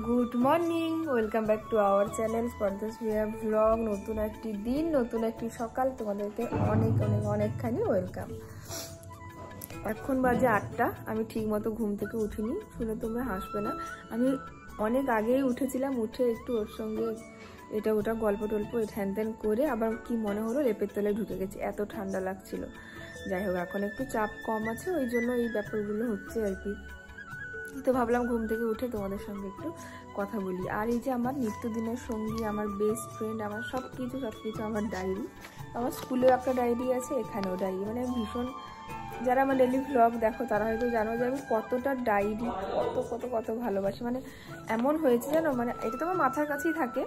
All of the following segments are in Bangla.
Good morning, welcome back to our channel স্পর্ধাস ভিয়া ব্লগ। নতুন একটি দিন, নতুন একটি সকাল, তোমাদেরকে অনেক অনেক অনেকখানি ওয়েলকাম। এখন বাজে 8টা। আমি ঠিক মতো ঘুম থেকে উঠিনি, শুনে তোমরা হাসবে না। আমি অনেক আগেই উঠেছিলাম, উঠে একটু ওর সঙ্গে এটা ওটা গল্প টল্প হ্যান ত্যান করে আবার কি মনে হলো লেপের তলায় ঢুকে গেছি, এত ঠান্ডা লাগছিল। যাই হোক, এখন একটু চাপ কম আছে, ওই জন্য এই ব্যাপারগুলো হচ্ছে আর কি। তো ভাবলাম ঘুম থেকে উঠে তোমাদের সঙ্গে একটু কথা বলি। আর এই যে আমার নিত্যদিনের সঙ্গী, আমার বেস্ট ফ্রেন্ড, আমার সব কিছু আমার ডায়েরি। আমার স্কুলেও একটা ডায়েরি আছে, এখানেও ডায়েরি। মানে ভীষণ, যারা আমার ডেলি ভ্লগ দেখো তারা হয়তো জানো যে আমি কতটা ডায়েরি কত কত কত ভালোবাসি। মানে এমন হয়েছে জানো, মানে এটা তো আমার মাথার কাছেই থাকে,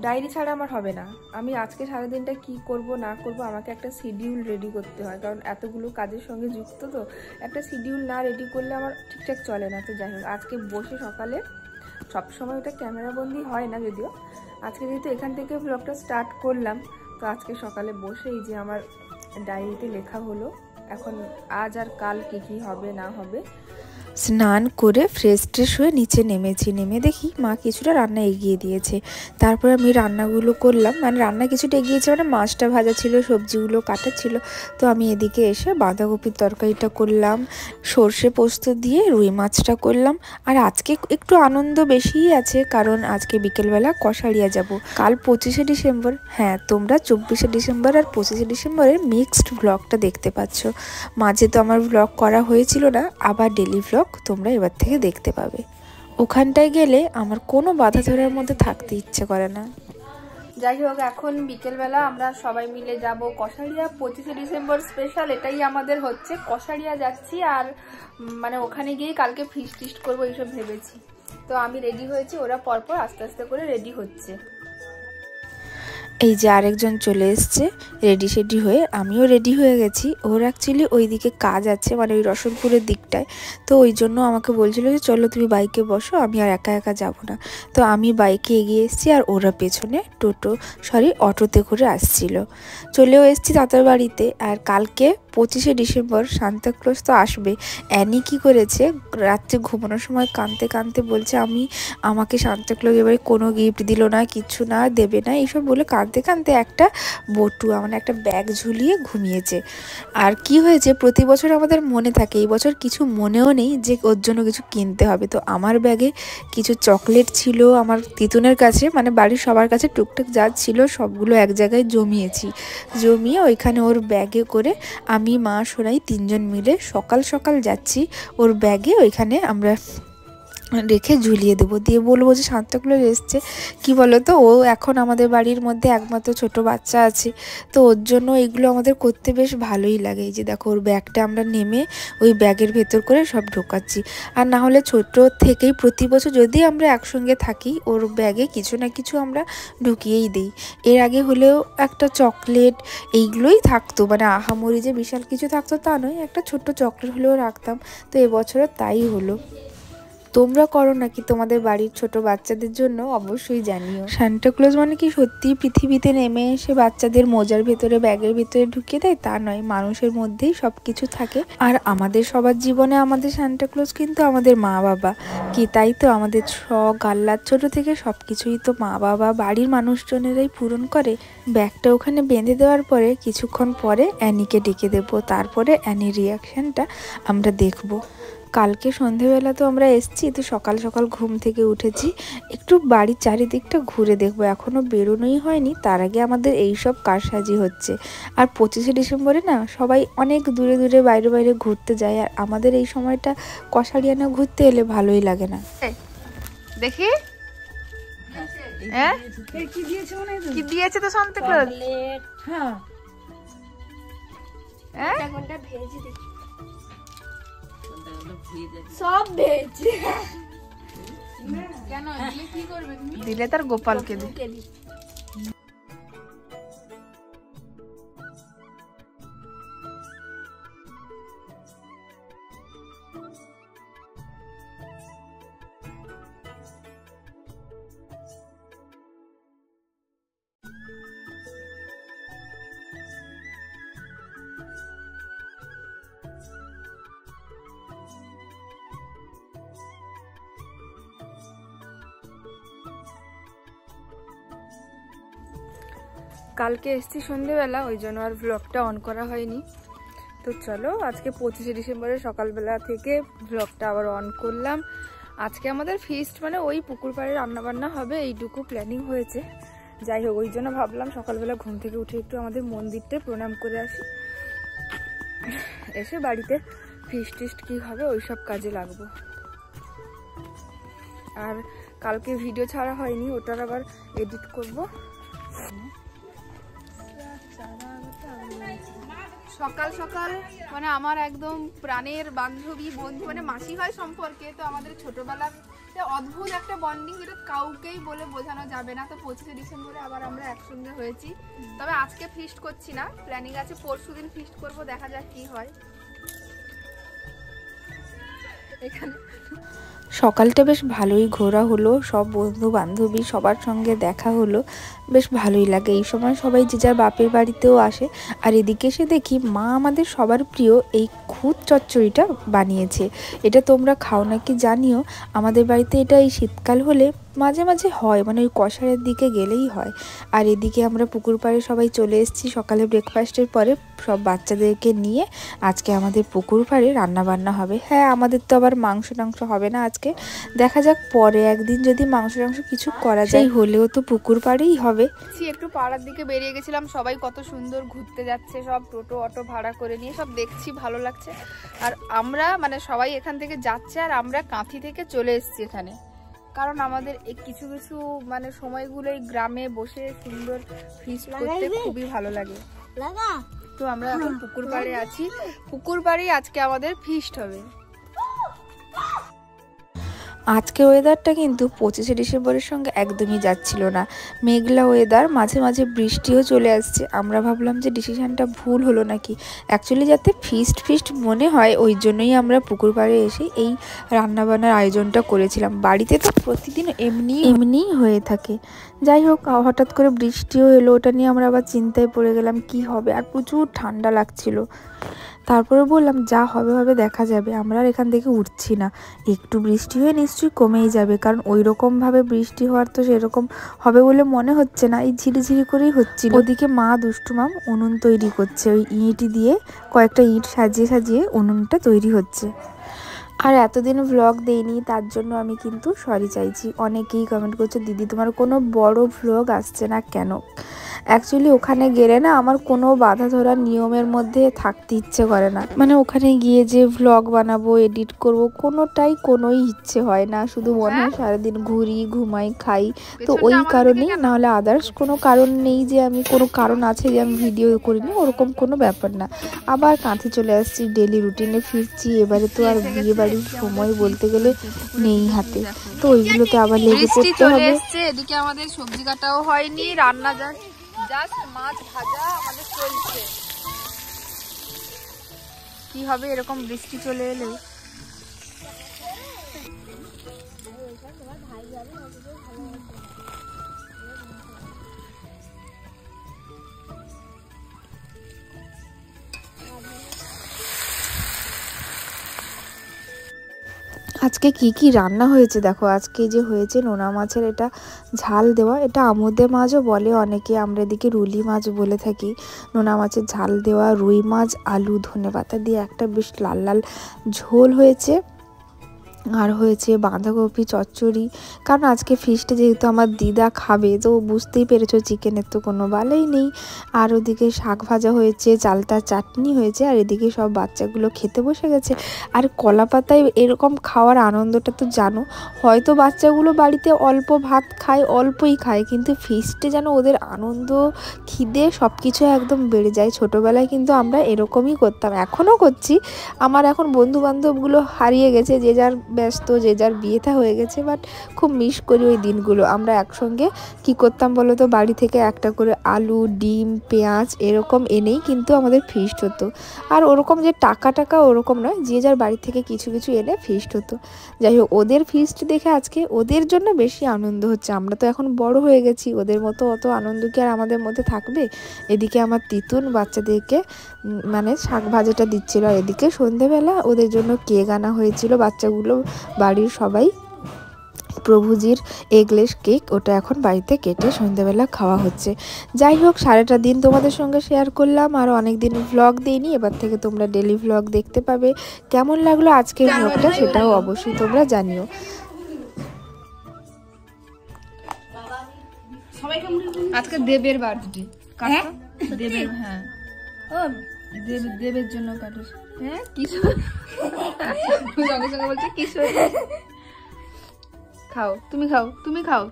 ডায়েরি ছাড়া আমার হবে না। আমি আজকে সারাদিনটা কি করব না করব, আমাকে একটা শিডিউল রেডি করতে হয়, কারণ এতগুলো কাজের সঙ্গে যুক্ত। তো একটা শিডিউল না রেডি করলে আমার ঠিকঠাক চলে না। তো যাই হোক, আজকে বসে সকালে, সবসময় ওটা ক্যামেরাবন্দি হয় না যদিও, আজকে যেহেতু এখান থেকে ব্লগটা স্টার্ট করলাম, তো আজকে সকালে বসে এই যে আমার ডায়েরিতে লেখা হলো এখন আজ আর কাল কী কী হবে না হবে। স্নান করে ফ্রেশ ট্রেশ হয়ে নিচে নেমেছি। নেমে দেখি মা কিছুটা রান্না এগিয়ে দিয়েছে। তারপর আমি রান্নাগুলো করলাম, মানে রান্না কিছুটা এগিয়েছে, মানে মাছটা ভাজা ছিল, সবজিগুলো কাটা ছিল। তো আমি এদিকে এসে বাঁধাকপির তরকারিটা করলাম, সর্ষে পোস্ত দিয়ে রুই মাছটা করলাম। আর আজকে একটু আনন্দ বেশিই আছে, কারণ আজকে বিকেলবেলা কষারিয়া যাব। কাল 25শে ডিসেম্বর। হ্যাঁ, তোমরা 24শে ডিসেম্বর আর 25শে ডিসেম্বরের মিক্সড ব্লগটা দেখতে পাচ্ছ। মাঝে তো আমার ব্লগ করা হয়েছিল না, আবার ডেলি ব্লগ তোমরা এবার থেকে দেখতে পাবে। ওখানটায় গেলে আমার কোনো বাধা ধরার মধ্যে থাকতে ইচ্ছে করে না। যাই হোক, এখন বিকেলবেলা আমরা সবাই মিলে যাব কষারিয়া। 25শে ডিসেম্বর স্পেশাল এটাই আমাদের হচ্ছে, কষারিয়া যাচ্ছি। আর মানে ওখানে গিয়ে কালকে ফিস্ট টিস্ট করবো এইসব ভেবেছি। তো আমি রেডি হয়েছি, ওরা পরপর আস্তে আস্তে করে রেডি হচ্ছে। এই যে আরেকজন চলে এসছে রেডি সেডি হয়ে, আমিও রেডি হয়ে গেছি। ওর অ্যাকচুয়ালি ওই দিকে কাজ আছে, মানে ওই রসুলপুরের দিকটায়। তো ওই জন্য আমাকে বলছিল যে চলো তুমি বাইকে বসো, আমি আর একা একা যাব না। তো আমি বাইকে এগিয়ে এসেছি, আর ওরা পেছনে অটোতে করে আসছিল। চলেও এসেছি তাদের বাড়িতে। আর কালকে 25শে ডিসেম্বর সান্তাক্লজ তো আসবে। অ্যানি কি করেছে, রাত্রে ঘুমানোর সময় কাঁদতে কাঁদতে বলছে আমাকে সান্তাক্লজ এবারে কোনো গিফট দিল না, কিছু না, দেবে না, এইসব বলে কাঁদতে কাঁদতে একটা বটুয়া মানে একটা ব্যাগ ঝুলিয়ে ঘুমিয়েছে। আর কি হয়েছে, প্রতি বছর আমাদের মনে থাকে, এই বছর কিছু মনেও নেই যে ওর জন্য কিছু কিনতে হবে। তো আমার ব্যাগে কিছু চকলেট ছিল আমার তিতুনের কাছে, মানে বাড়ির সবার কাছে টুকটাক যা ছিল সবগুলো এক জায়গায় জমিয়ে ওইখানে ওর ব্যাগে করে আমি, মা, সোনাই 3জন মিলে সকাল সকাল যাচ্ছি। ওর ব্যাগে ওইখানে আমরা রেখে ঝুলিয়ে দেবো, দিয়ে বলবো যে সান্তাক্লজ এসছে। কি বলো তো, ও এখন আমাদের বাড়ির মধ্যে একমাত্র ছোট বাচ্চা আছে, তো ওর জন্য এগুলো আমাদের করতে বেশ ভালোই লাগে। এই যে দেখো, ওর ব্যাগটা আমরা নেমে ওই ব্যাগের ভেতর করে সব ঢোকাচ্ছি। আর না হলে ছোট থেকেই প্রতি বছর যদি আমরা একসঙ্গে থাকি, ওর ব্যাগে কিছু না কিছু আমরা ঢুকিয়েই দিই। এর আগে হলেও একটা চকলেট এইগুলোই থাকতো, মানে আহামরি যে বিশাল কিছু থাকতো তা নয়, একটা ছোট্ট চকলেট হলেও রাখতাম। তো এবছরও তাই হলো। তোমরা করো নাকি তোমাদের বাড়ির ছোট বাচ্চাদের জন্য? অবশ্যই জানিও। সান্তাক্লজ মানে কি সত্যি পৃথিবীতে নেমে এসে বাচ্চাদের মোজার ভেতরে, ব্যাগের ভেতরে ঢুকিয়ে দেয় তা নয়, মানুষের মধ্যেই সব কিছু থাকে। আর আমাদের সবার জীবনে আমাদের সান্তাক্লজ কিন্তু আমাদের মা বাবা। কি তাই তো, আমাদের শখ আহ্লাদ ছোট থেকে সব কিছুই তো মা বাবা, বাড়ির মানুষজনেরাই পূরণ করে। ব্যাগটা ওখানে বেঁধে দেওয়ার পরে কিছুক্ষণ পরে অ্যানিকে ডেকে দেবো, তারপরে অ্যানির রিয়াকশানটা আমরা দেখবো। কালকে সন্ধেবেলা তো আমরা এসছি, তো সকাল সকাল ঘুম থেকে উঠেছি, একটু বাড়ির চারিদিকটা ঘুরে দেখবো। এখনও বেরোনোই হয়নি, তার আগে আমাদের এইসব কারসাজি হচ্ছে। আর 25শে ডিসেম্বরে না সবাই অনেক দূরে দূরে বাইরে বাইরে ঘুরতে যায়, আর আমাদের এই সময়টা কষারিয়ানা ঘুরতে এলে ভালোই লাগে না। দেখি কি দিয়েছে তো সান্তাক্লজ। সব ভেজ কেন কি করবে দিলে তার গোপালকে দি। কালকে এসছি সন্ধেবেলা, ওই জন্য আর ব্লগটা অন করা হয়নি। তো চলো আজকে 25শে ডিসেম্বরের সকালবেলা থেকে ব্লগটা আবার অন করলাম। আজকে আমাদের ফিস্ট মানে ওই পুকুর পাড়ে রান্নাবান্না হবে, এইটুকু প্ল্যানিং হয়েছে। যাই হোক, ওই জন্য ভাবলাম সকালবেলা ঘুম থেকে উঠে একটু আমাদের মন্দিরটা প্রণাম করে আসি, এসে বাড়িতে ফিস্ট টিস্ট কী হবে ওই সব কাজে লাগবো। আর কালকে ভিডিও ছাড়া হয়নি, ওটার আবার এডিট করব। সকাল সকাল মানে আমার একদম প্রাণের বান্ধবী বন্ধু, মানে মাসি হয় সম্পর্কে, তো আমাদের ছোটবেলার অদ্ভুত একটা বন্ডিং, যেটা কাউকেই বলে বোঝানো যাবে না। তো 25শে ডিসেম্বরে আবার আমরা একসঙ্গে হয়েছি। তবে আজকে ফিস্ট করছি না, প্ল্যানিং আছে পরশুদিন ফিস্ট করব, দেখা যাক কি হয়। এখানে সকালটা বেশ ভালোই ঘোরা হলো, সব বন্ধু বান্ধবী সবার সঙ্গে দেখা হলো, বেশ ভালোই লাগে। এই সময় সবাই যে যার বাপের বাড়িতেও আসে। আর এদিকে এসে দেখি মা আমাদের সবার প্রিয় এই খুদ চচ্চড়িটা বানিয়েছে। এটা তোমরা খাও নাকি জানিও, আমাদের বাড়িতে এটা এই শীতকাল হলে মাঝে মাঝে হয়, মানে ওই কষারের দিকে গেলেই হয়। আর এদিকে আমরা পুকুর পাড়ে সবাই চলে এসেছি সকালে ব্রেকফাস্টের পরে, সব বাচ্চাদেরকে নিয়ে। আজকে আমাদের পুকুর পাড়ে রান্নাবান্না হবে। হ্যাঁ, আমাদের তো আবার মাংস টাংস হবে না আজকে, দেখা যাক পরে একদিন যদি মাংস টাংস কিছু করা যায়, হলেও তো পুকুর পাড়েই হবে। একটু পাড়ার দিকে বেরিয়ে গেছিলাম, সবাই কত সুন্দর ঘুরতে যাচ্ছে, সব টোটো অটো ভাড়া করে নিয়ে, সব দেখছি ভালো লাগছে। আর আমরা মানে সবাই এখান থেকে যাচ্ছে, আর আমরা কাঁথি থেকে চলে এসেছি এখানে, কারণ আমাদের এই কিছু কিছু মানে সময়গুলো এই গ্রামে বসে সুন্দর ফিস্ট করতে খুবই ভালো লাগে। তো আমরা এখন পুকুর পাড়ে আছি, পুকুর পাড়েই আজকে আমাদের ফিস্ট হবে। আজকে ওয়েদারটা কিন্তু 25শে ডিসেম্বরের সঙ্গে একদমই যাচ্ছিল না, মেঘলা ওয়েদার, মাঝে মাঝে বৃষ্টিও চলে আসছে। আমরা ভাবলাম যে ডিসিশনটা ভুল হলো নাকি, অ্যাকচুয়ালি যাতে ফিস্ট মনে হয় ওই জন্যই আমরা পুকুর পাড়ে এসে এই রান্নাবান্নার আয়োজনটা করেছিলাম। বাড়িতে তো প্রতিদিন এমনিই হয়ে থাকে। যাই হোক, হঠাৎ করে বৃষ্টিও এলো, ওটা নিয়ে আমরা আবার চিন্তায় পড়ে গেলাম কি হবে, আর প্রচুর ঠান্ডা লাগছিল। তারপরে বললাম যা হবে হবে দেখা যাবে, আমরা আর এখান থেকে উঠছি না, একটু বৃষ্টি হয়ে নিশ্চয়ই কমেই যাবে, কারণ ওই রকমভাবে বৃষ্টি হওয়ার তো সেরকম হবে বলে মনে হচ্ছে না, এই ঝিরিঝিরি করেই হচ্ছিল। ওদিকে মা দুষ্টুমাম উনুন তৈরি করছে, ওই ইট দিয়ে কয়েকটা ইট সাজিয়ে সাজিয়ে উনুনটা তৈরি হচ্ছে। আর এতদিন ভ্লগ দেইনি, তার জন্য আমি কিন্তু সরি চাইছি। অনেকেই কমেন্ট করছে দিদি তোমার কোনো বড় ভ্লগ আসছে না কেন। অ্যাকচুয়ালি ওখানে গেলে না আমার কোনো বাধা ধরার নিয়মের মধ্যে থাকতে ইচ্ছে করে না, মানে ওখানে গিয়ে যে ভ্লগ বানাবো এডিট করব কোনোই ইচ্ছে হয় না, শুধু মনে হয় সারাদিন ঘুরি ঘুমাই খাই। তো ওই কারণেই, নাহলে আদার্স কোনো কারণ নেই যে আমি কোনো কারণ আছে যে আমি ভিডিও করিনি, ওরকম কোনো ব্যাপার না। আবার কাঁথি চলে আসছি, ডেলি রুটিনে ফিরছি। এবারে তো আর বিয়ে বাড়ির সময় বলতে গেলে নেই হাতে, তো ওইগুলোতে আবার লেগে পড়তে হবে। এদিকে আমাদের সবজি কাটাও হয়নি, রান্না জাস্ট মাছ ভাজা আমাদের চলছে। কি হবে এরকম বৃষ্টি চলে এলে? আজকে কি কি রান্না হয়েছে দেখো। আজকে যে হয়েছে নোনা মাছের এটা ঝাল দেওয়া, এটা আমুদে মাছও বলে অনেকে, আমরা এদিকে রুলি মাছ বলে থাকি। নোনা মাছের ঝাল দেওয়া, রুই মাছ আলু ধনেপাতা দিয়ে একটা বেশ লাল লাল ঝোল হয়েছে। আর হয়েছে বাঁধাকপি চচ্চড়ি, কারণ আজকে ফিস্টে যেহেতু আমার দিদা খাবে, তো বুঝতেই পেরেছো চিকেনের তো কোনো বালাই নেই। আর ওদিকে শাক ভাজা হয়েছে, চালতা চাটনি হয়েছে, আর এদিকে সব বাচ্চাগুলো খেতে বসে গেছে। আর কলা পাতায় এরকম খাওয়ার আনন্দটা তো জানো, হয়তো বাচ্চাগুলো বাড়িতে অল্প ভাত খায়, অল্পই খায়, কিন্তু ফিস্টে যেন ওদের আনন্দ খিদে সব কিছু একদম বেড়ে যায়। ছোটোবেলায় কিন্তু আমরা এরকমই করতাম, এখনও করছি। আমার এখন বন্ধু বান্ধবগুলো হারিয়ে গেছে, যে যার ব্যস্ত, যে যার বিয়েটা হয়ে গেছে, বাট খুব মিস করি ওই দিনগুলো। আমরা একসঙ্গে কি করতাম বলো তো, বাড়ি থেকে একটা করে আলু ডিম পেঁয়াজ এরকম এনেই কিন্তু আমাদের ফিস্ট হতো। আর ওরকম যে টাকা ওরকম নয়, যে যার বাড়ি থেকে কিছু কিছু এনে ফিস্ট হতো। যাই হোক, ওদের ফিস্ট দেখে আজকে ওদের জন্য বেশি আনন্দ হচ্ছে। আমরা তো এখন বড় হয়ে গেছি, ওদের মতো অত আনন্দ কি আর আমাদের মধ্যে থাকবে। এদিকে আমার তিতুন বাচ্চাদেরকে মানে শাক ভাজাটা দিচ্ছিল, আর এদিকে সন্ধেবেলা ওদের জন্য কেক আনা হয়েছিল। বাচ্চাগুলো বাড়ির সবাই প্রভুজির এগলেস কেক, ওটা এখন বাড়িতে কেটে সন্ধ্যাবেলা খাওয়া হচ্ছে। যাই হোক, সারাটা দিন তোমাদের সঙ্গে শেয়ার করলাম, আর অনেক দিন ভ্লগ দিইনি, এবার থেকে তোমরা ডেলি ভ্লগ দেখতে পাবে। কেমন লাগলো আজকের ভ্লগটা সেটাও অবশ্যই তোমরা জানিও। আজকে দেবের বার্থডে, দেবের, হ্যাঁ দেবের জন্য কাটিস। হ্যাঁ কিশোর সঙ্গে সঙ্গে বলছে কিশোর। খাও, তুমি খাও, তুমি খাও।